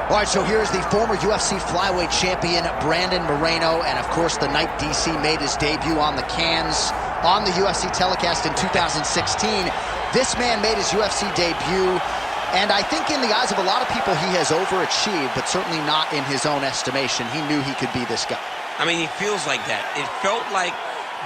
All right, so here's the former UFC flyweight champion, Brandon Moreno, and of course the night DC made his debut on the cans on the UFC telecast in 2016. This man made his UFC debut, and I think in the eyes of a lot of people he has overachieved, but certainly not in his own estimation. He knew he could be this guy. I mean, he feels like that. It felt like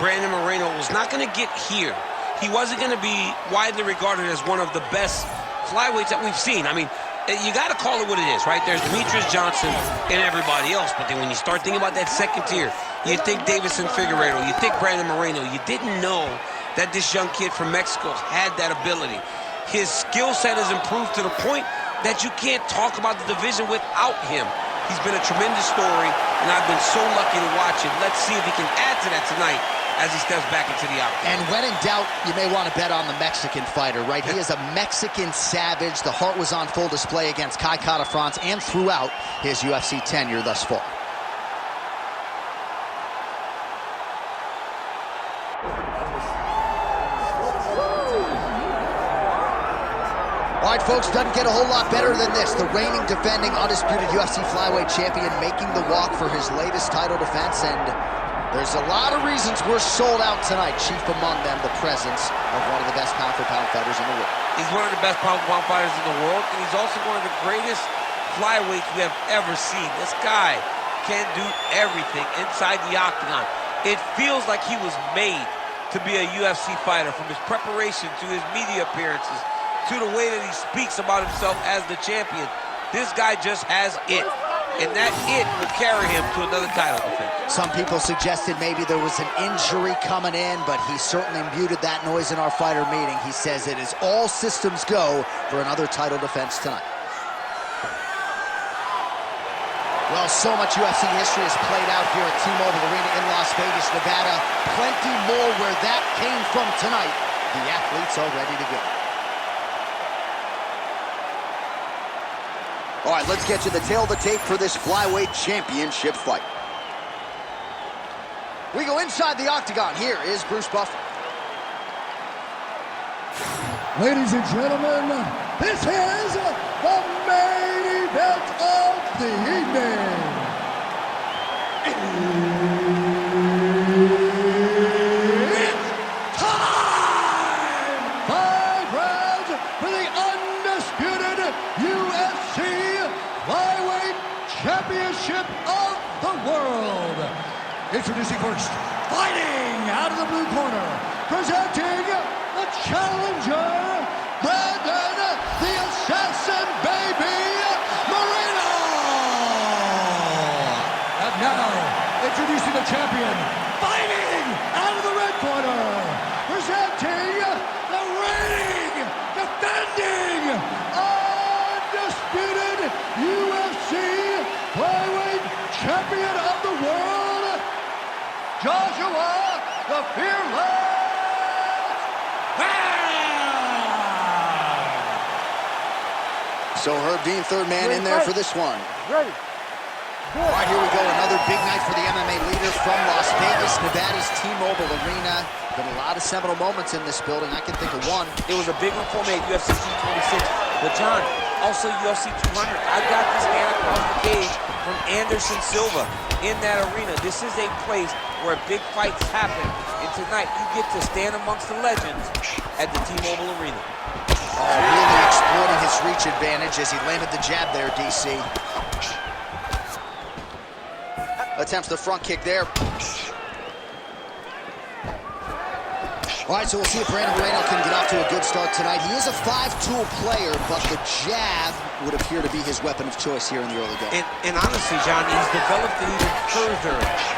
Brandon Moreno was not going to get here. He wasn't going to be widely regarded as one of the best flyweights that we've seen. I mean, you got to call it what it is, right? There's Demetrius Johnson and everybody else, but then when you start thinking about that second tier, you think Davison Figueiredo, you think Brandon Moreno. You didn't know that this young kid from Mexico had that ability. His skill set has improved to the point that you can't talk about the division without him. He's been a tremendous story, and I've been so lucky to watch it. Let's see if he can add to that tonight as he steps back into the octagon. And when in doubt, you may want to bet on the Mexican fighter, right? He is a Mexican savage. The heart was on full display against Kai Kara-France and throughout his UFC tenure thus far. All right, folks, doesn't get a whole lot better than this. The reigning, defending, undisputed UFC flyweight champion making the walk for his latest title defense, and there's a lot of reasons we're sold out tonight, chief among them the presence of one of the best pound-for-pound fighters in the world. He's one of the best pound-for-pound fighters in the world, and he's also one of the greatest flyweights we have ever seen. This guy can do everything inside the octagon. It feels like he was made to be a UFC fighter, from his preparation to his media appearances, to the way that he speaks about himself as the champion. This guy just has it, and that it will carry him to another title defense. Some people suggested maybe there was an injury coming in, but he certainly muted that noise in our fighter meeting. He says it is all systems go for another title defense tonight. Well, so much UFC history has played out here at T-Mobile Arena in Las Vegas, Nevada. Plenty more where that came from tonight. The athletes are ready to go. All right, let's get you the tail of the tape for this flyweight championship fight. We go inside the octagon. Here is Bruce Buffer. Ladies and gentlemen, this is the main event of the evening. It's time! 5 rounds for the undisputed UFC Flyweight Championship of the world. Introducing first, fighting out of the blue corner, presenting the challenger, Brandon the Assassin Baby Moreno. And now, introducing the champion, fighting out of the red corner, presenting the reigning, defending, undisputed UFC Flyweight Champion of the world, Joshua the Fearless. So Herb Dean, third man in there for this one. Ready. All right, here we go. Another big night for the MMA leader from Las Vegas, Nevada's T-Mobile Arena. Been a lot of seminal moments in this building. I can think of one. It was a big one for me at UFC 226. But John, also UFC 200. I got this man across the cage from Anderson Silva in that arena. This is a place where big fights happen. And tonight, you get to stand amongst the legends at the T-Mobile Arena. Oh, really exploiting his reach advantage as he landed the jab there, DC. Attempts the front kick there. All right, so we'll see if Brandon Moreno can get off to a good start tonight. He is a 5-tool player, but the jab would appear to be his weapon of choice here in the early going. And honestly, John, he's developed it even further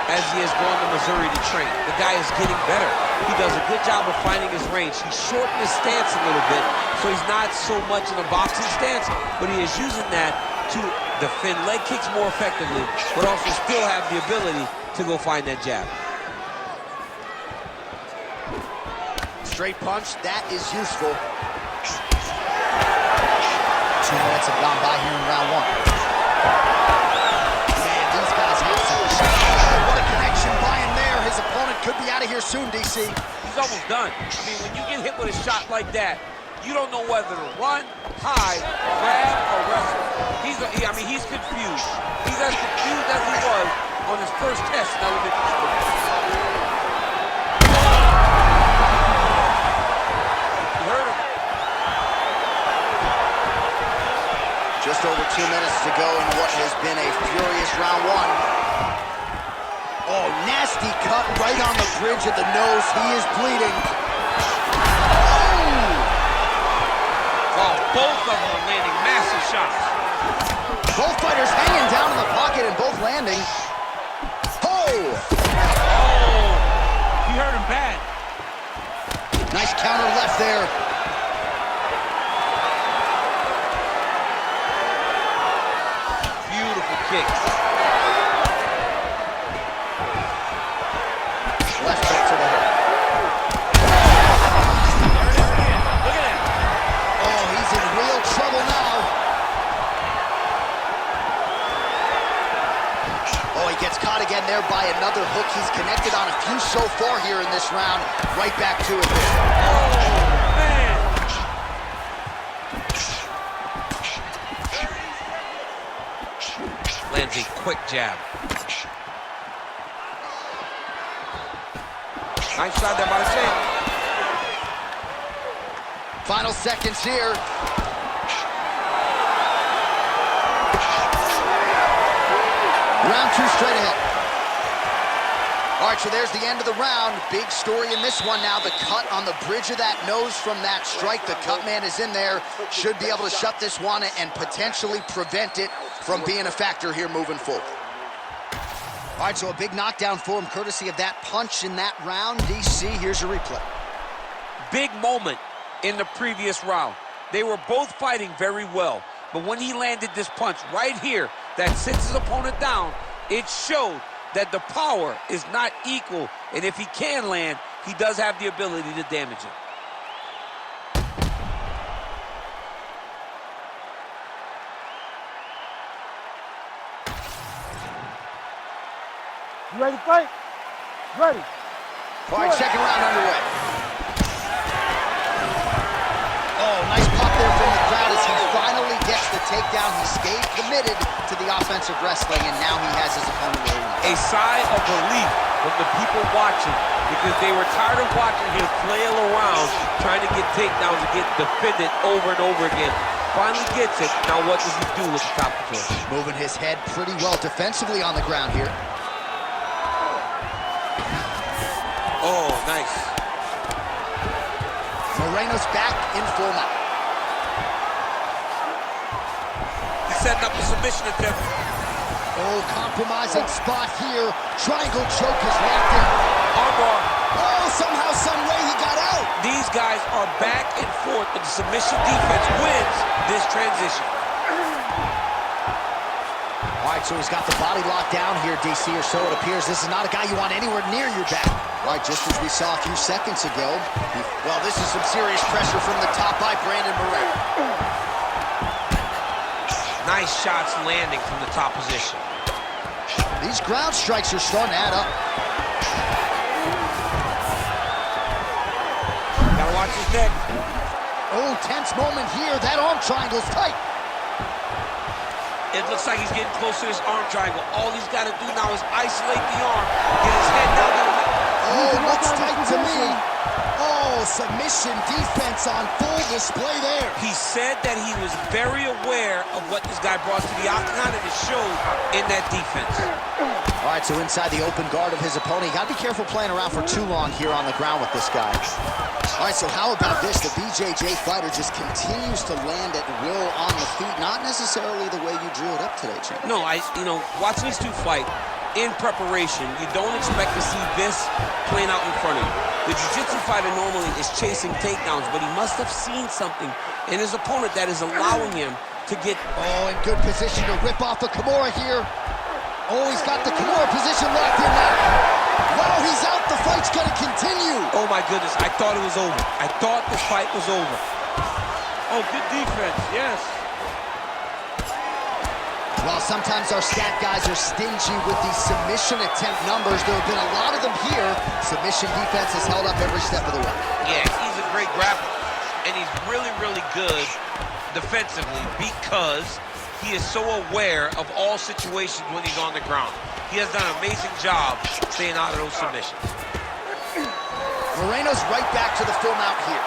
as he has gone to Missouri to train. The guy is getting better. He does a good job of finding his range. He's shortened his stance a little bit, so he's not so much in a boxing stance, but he is using that to defend leg kicks more effectively, but also still have the ability to go find that jab. Straight punch, that is useful. 2 minutes have gone by here in round 1. Man, these guys have some shots. What a connection by him there. His opponent could be out of here soon, DC. He's almost done. I mean, when you get hit with a shot like that, You don't know whether to run, hide, grab, or wrestle. He's confused. He's as confused as he was on his first test in elementary school. You heard him. Just over 2 minutes to go in what has been a furious round one. Oh, nasty cut right on the bridge of the nose. He is bleeding. Oh, both of them are landing massive shots. Both fighters hanging down in the pocket and both landing. Oh! He hurt him bad. Nice counter left there. Beautiful kicks. Left hook to the head. Look at that. Oh, he's in real trouble now. Oh, he gets caught again there by another hook. He's connected on a few so far here in this round. Right back to it. Man. Lands a quick jab. Nice shot there by the champ. Final seconds here. Round two straight ahead. All right, so there's the end of the round. Big story in this one now. The cut on the bridge of that nose from that strike. The cut man is in there. Should be able to shut this one and potentially prevent it from being a factor here moving forward. All right, so a big knockdown for him, courtesy of that punch in that round. DC, here's your replay. Big moment in the previous round. They were both fighting very well, but when he landed this punch right here that sits his opponent down, it showed that the power is not equal, and if he can land, he does have the ability to damage it. You ready to fight? Ready. All right, second round underway. Oh, nice pop there from the crowd as he finally gets the takedown. He stayed committed to the offensive wrestling, and now he has his opponent where he wants. A sigh of relief from the people watching, because they were tired of watching him flail around trying to get takedowns and get defended over and over again. Finally gets it. Now what does he do with the top control? Moving his head pretty well defensively on the ground here. Oh, nice. Moreno's back in full mount. He's setting up a submission attempt. Oh, compromising spot here. Triangle choke is locked in. Armbar. Oh, somehow, some way he got out. These guys are back and forth, but the submission defense wins this transition. All right, so he's got the body locked down here, DC, or so it appears. This is not a guy you want anywhere near your back. All right, just as we saw a few seconds ago. Well, this is some serious pressure from the top by Brandon Moreno. Nice shots landing from the top position. These ground strikes are starting to add up. Gotta watch his neck. Oh, tense moment here. That arm triangle's tight. It looks like he's getting close to his arm triangle. All he's got to do now is isolate the arm, get his head down to the middle. Oh, looks tight to me. Oh, submission defense on full display there. He said that he was very aware of what this guy brought to the octagon, and it showed in that defense. All right, so inside the open guard of his opponent. You got to be careful playing around for too long here on the ground with this guy. All right, so how about this? The BJJ fighter just continues to land at will on the feet. Not necessarily the way you drew it up today, champ. No, watching these two fight in preparation, you don't expect to see this playing out in front of you. The jiu-jitsu fighter normally is chasing takedowns, but he must have seen something in his opponent that is allowing him to get... Oh, in good position to rip off the Kimura here. Oh, he's got the Kimura position locked in now. Wow, he's out. The fight's going to continue. Oh, my goodness. I thought it was over. I thought the fight was over. Oh, good defense. Yes. Well, sometimes our stat guys are stingy with these submission attempt numbers. There have been a lot of them here. Submission defense has held up every step of the way. Yeah, he's a great grappler. and he's really, really good defensively because he is so aware of all situations when he's on the ground. He has done an amazing job staying out of those submissions. Moreno's right back to the full mount here.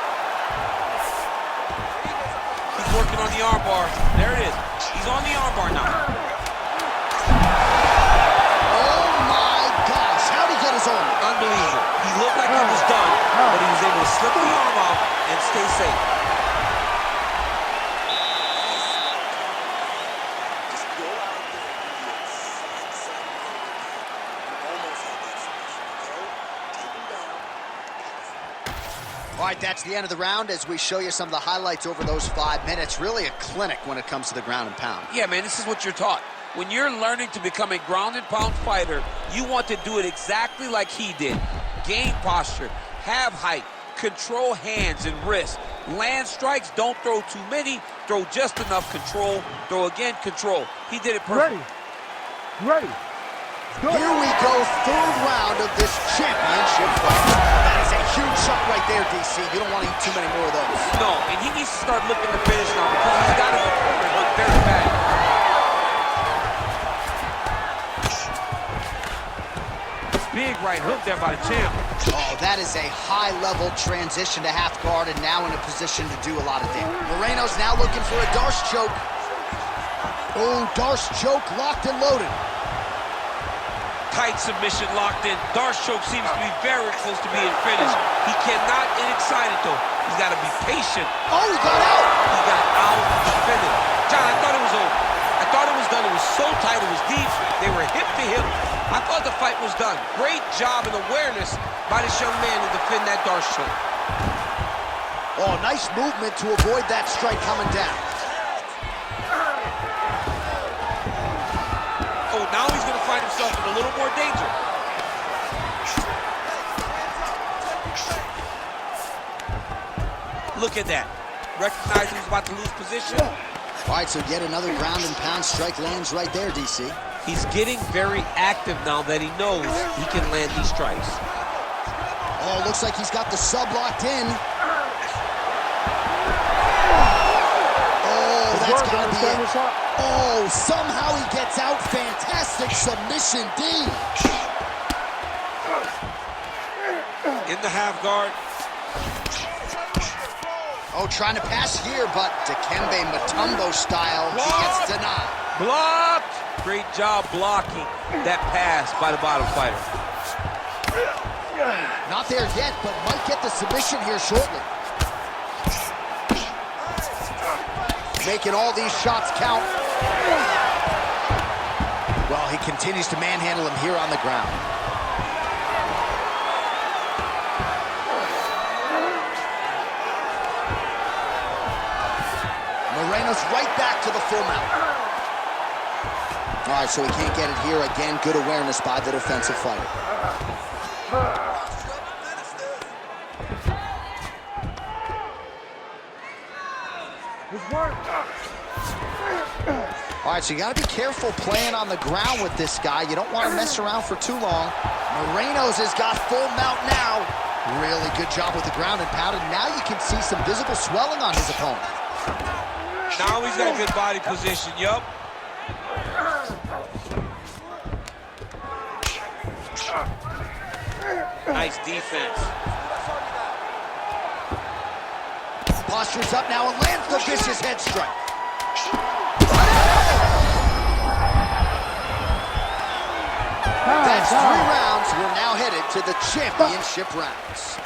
He's working on the armbar. There it is. He's on the armbar now. Oh my gosh, how'd he get his arm? Unbelievable. He looked like he was done, but he was able to slip the arm out and stay safe. All right, that's the end of the round as we show you some of the highlights over those 5 minutes. Really a clinic when it comes to the ground and pound. Yeah, man, this is what you're taught. When you're learning to become a ground and pound fighter, you want to do it exactly like he did. Gain posture, have height, control hands and wrists. Land strikes, don't throw too many, throw just enough, control, throw again, control. He did it perfect. Ready. Go. Here we go, third round of this championship fight. That is a huge shot right there, DC. You don't want to eat too many more of those. No, and he needs to start looking to finish now because he's got his opponent look very bad. Big right hook there by the champ. Oh, that is a high-level transition to half guard and now in a position to do a lot of damage. Moreno's now looking for a Darce choke. Oh, Darce choke locked and loaded. Tight submission locked in. Darce choke seems to be very close to being finished. He cannot get excited though. He's got to be patient. Oh, he got out. He got out defended. John, I thought it was over. I thought it was done. It was so tight. It was deep. They were hip to hip. I thought the fight was done. Great job and awareness by this young man to defend that Darce choke. Oh, nice movement to avoid that strike coming down. Oh, now he's going to find himself in a little more danger. Look at that. Recognizing he's about to lose position. All right, so yet another ground and pound strike lands right there, DC. He's getting very active now that he knows he can land these strikes. Oh, looks like he's got the sub locked in. Oh, that's gotta be it. Oh, somehow he gets out. Fantastic submission D. In the half guard. Oh, trying to pass here, but Dikembe Mutombo style, he gets denied. Blocked! Great job blocking that pass by the bottom fighter. Not there yet, but might get the submission here shortly. Making all these shots count. Well, he continues to manhandle him here on the ground. Moreno's right back to the full mount. All right, so he can't get it here. Again, good awareness by the defensive fighter. All right, so you got to be careful playing on the ground with this guy. You don't want to mess around for too long. Moreno's has got full mount now. Really good job with the ground and pound, and now you can see some visible swelling on his opponent. Now he's got good body position, yup. Nice defense. Posture's up now and lands the vicious head strike. That's 3 rounds. We're now headed to the championship rounds.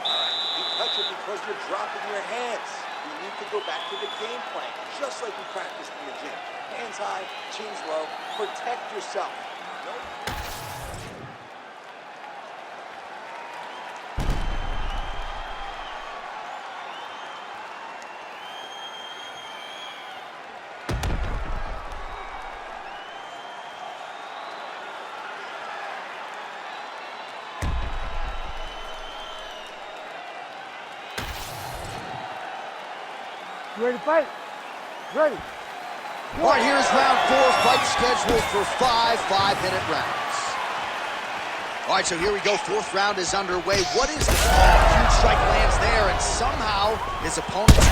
You touch it because you're dropping your hands. You need to go back to the game plan, just like we practiced in the gym. Hands high, chins low, protect yourself. You ready to fight? Ready. All right, here's round 4, fight scheduled for 5 5-minute rounds. All right, so here we go. 4th round is underway. What is the huge strike lands there, and somehow his opponent's chin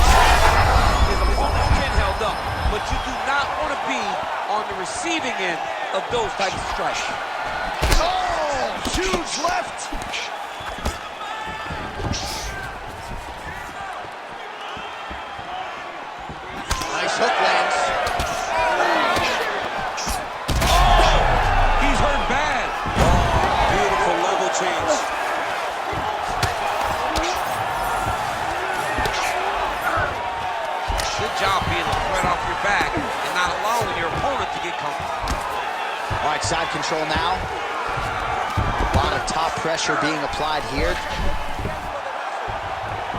held up. But you do not want to be on the receiving end of those types of strikes. Oh, huge left. Nice hook lands. Oh, he's hurt bad. Beautiful level change. Good job being a threat off your back and not allowing your opponent to get comfortable. All right, side control now. A lot of top pressure being applied here.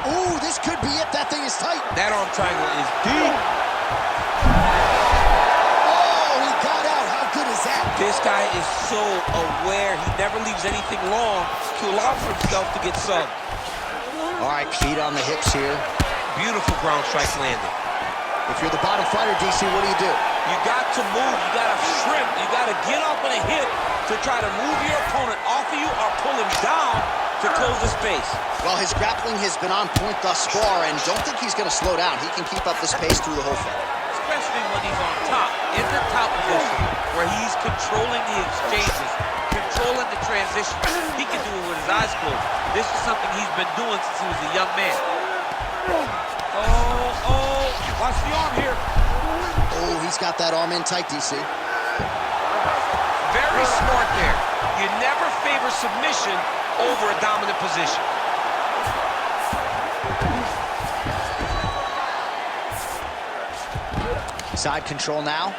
Ooh, this could be it. That thing is tight. That arm triangle is deep. Oh, he got out. How good is that? This guy is so aware. He never leaves anything long to allow for himself to get subbed. All right, feet on the hips here. Beautiful ground strike landing. If you're the bottom fighter, DC, what do? You got to move. You got to shrimp. You got to get off on a hip to try to move your opponent off of you or pull him down to close the space. Well, his grappling has been on point thus far, and don't think he's going to slow down. He can keep up this pace through the whole fight. Especially when he's on top, in the top position, where he's controlling the exchanges, controlling the transition. He can do it with his eyes closed. This is something he's been doing since he was a young man. Oh, watch the arm here. Oh, he's got that arm in tight, DC. Very smart there. You never favor submission over a dominant position. Side control now.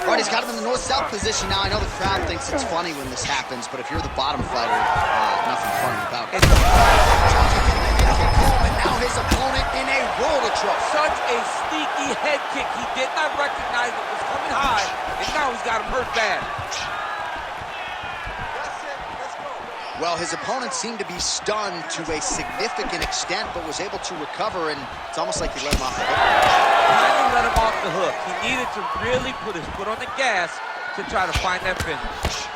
All right, he's got him in the north-south position now. I know the crowd thinks it's funny when this happens, but if you're the bottom fighter, nothing funny about it. And now his opponent in a world of trouble. Such a sneaky head kick. He did not recognize it was coming high, and now he's got him hurt bad. Well, his opponent seemed to be stunned to a significant extent, but was able to recover, and it's almost like he let him off the hook. Finally let him off the hook. He needed to really put his foot on the gas to try to find that finish.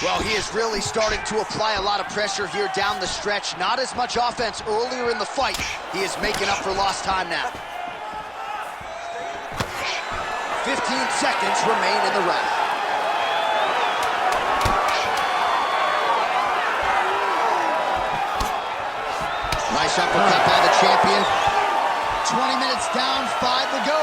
Well, he is really starting to apply a lot of pressure here down the stretch. Not as much offense earlier in the fight. He is making up for lost time now. 15 seconds remain in the round. Nice uppercut by the champion. 20 minutes down, 5 to go.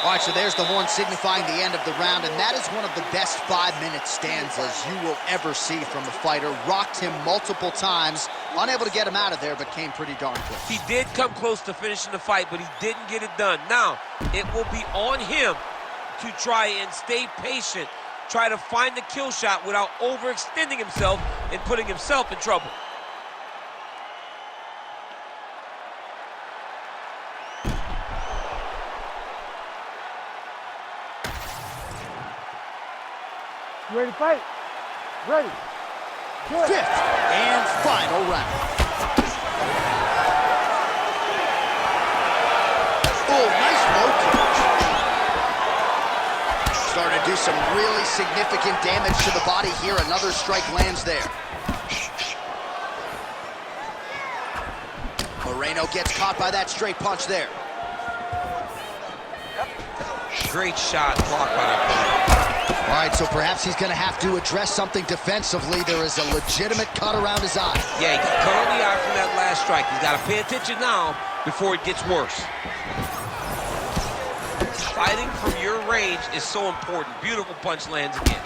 All right, so there's the horn signifying the end of the round, and that is one of the best 5-minute stanzas you will ever see from a fighter. Rocked him multiple times, unable to get him out of there, but came pretty darn close. He did come close to finishing the fight, but he didn't get it done. Now, it will be on him to try and stay patient, try to find the kill shot without overextending himself and putting himself in trouble. You ready to fight? Ready. Good. 5th and final round. Oh, nice low kick. Starting to do some really significant damage to the body here. Another strike lands there. Moreno gets caught by that straight punch there. Great shot, blocked by that punch. All right, so perhaps he's going to have to address something defensively. There is a legitimate cut around his eye. Yeah, he got cut on the eye from that last strike. He's got to pay attention now before it gets worse. Fighting from your range is so important. Beautiful punch lands again.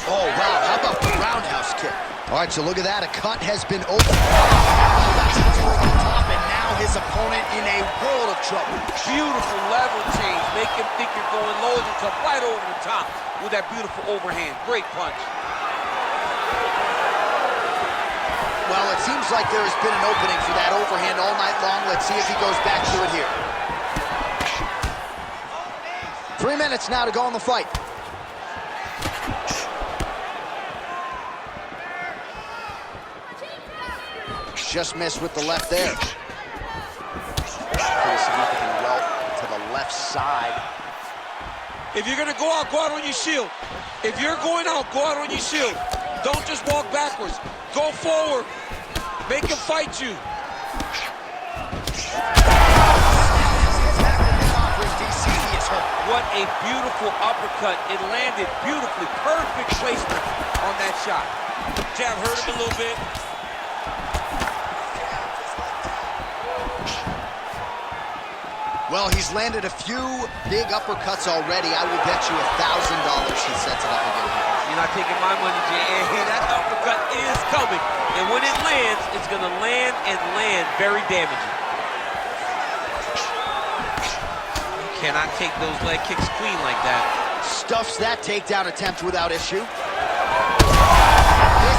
Oh, wow, how about the roundhouse kick? All right, so look at that. A cut has been opened. Over the top, and now his opponent in a world of trouble. Beautiful level change. Make him think you're going low and come right over the top with that beautiful overhand. Great punch. Well, it seems like there has been an opening for that overhand all night long. Let's see if he goes back to it here. 3 minutes now to go in the fight. Just missed with the left there. Pretty significant welt to the left side. If you're gonna go out on your shield. If you're going out, go out on your shield. Don't just walk backwards. Go forward. Make him fight you. What a beautiful uppercut. It landed beautifully. Perfect placement on that shot. Jab hurt him a little bit. Well, he's landed a few big uppercuts already. I will bet you $1,000 he sets it up again. You're not taking my money, Jay. That uppercut is coming. And when it lands, it's going to land and land very damaging. You cannot take those leg kicks clean like that. Stuffs that takedown attempt without issue. This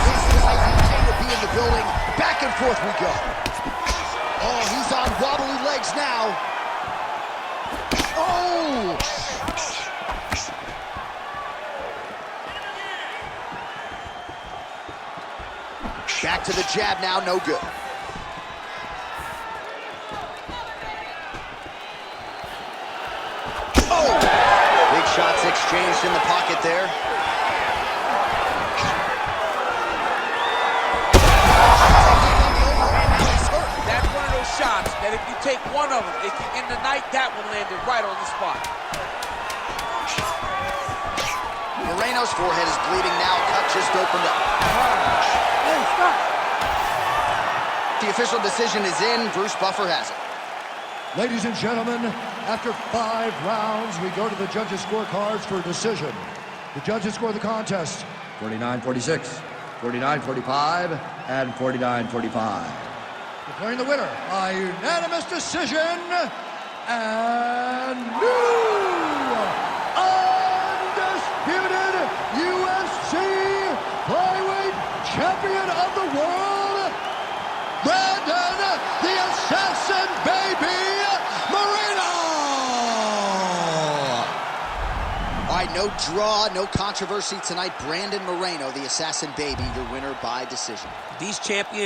is like to be in the building. Back and forth we go. Oh, he's on wobbly legs now. Oh! Back to the jab now, no good. Oh! Big shots exchanged in the pocket there. That's one of those shots that if you take one of them, if you end the night, that one landed right on the spot. Moreno's forehead is bleeding now. Cut just opened up. Hey, stop. The official decision is in. Bruce Buffer has it. Ladies and gentlemen, after 5 rounds, we go to the judges' scorecards for a decision. The judges score the contest 49-46, 49-45, and 49-45. Declaring the winner by unanimous decision, and new undisputed UFC flyweight champion of the world, Brandon the Assassin Baby Moreno! All right, no draw, no controversy tonight. Brandon Moreno, the Assassin Baby, your winner by decision. These champions